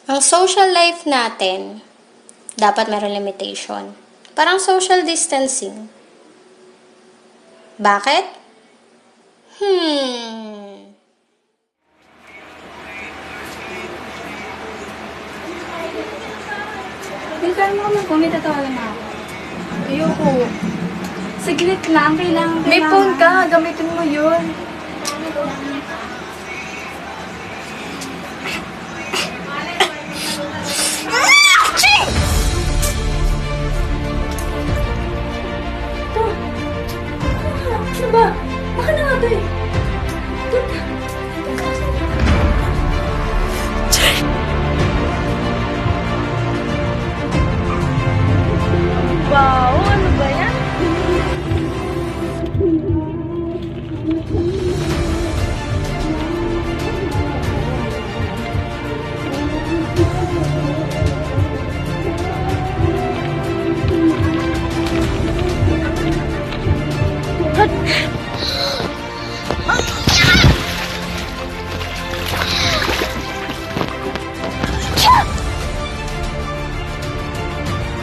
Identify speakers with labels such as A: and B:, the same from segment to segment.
A: Ang social life natin, dapat meron limitation. Parang social distancing. Bakit?
B: Hintayin mo kami kung may tatawagan na ako. Ayoko. Saglit lang, kailangan. May phone ka, gamitin mo yun. Ito. Ano ba? Baka na nga ito eh. Wow, ano ba yan?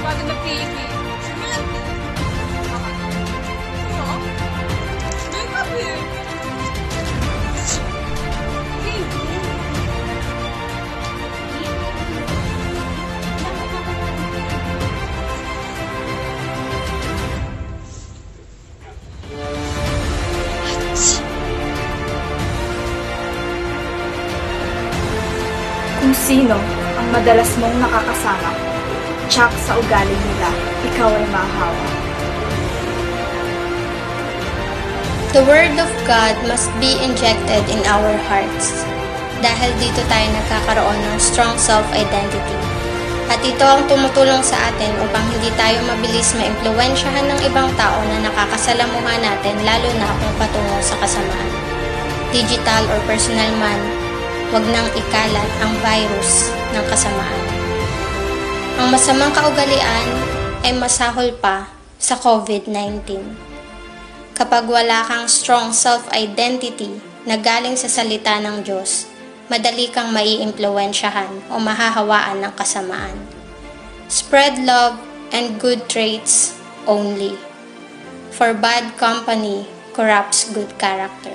B: Bakit nag-TV? Kung sino ang madalas mong nakakasama, tsak sa ugali nila, ikaw ay mahahawa.
A: The Word of God must be injected in our hearts. Dahil dito tayo nagkakaroon ng strong self-identity. At ito ang tumutulong sa atin upang hindi tayo mabilis maimpluwensyahan ng ibang tao na nakakasalamuha natin lalo na kung patungo sa kasamaan. Digital or personal man, huwag nang ikalat ang virus ng kasamaan. Ang masamang kaugalian ay masahol pa sa COVID-19. Kapag wala kang strong self-identity na galing sa salita ng Diyos, madali kang maiimpluwensyahan o mahahawaan ng kasamaan. Spread love and good traits only, for bad company corrupts good character.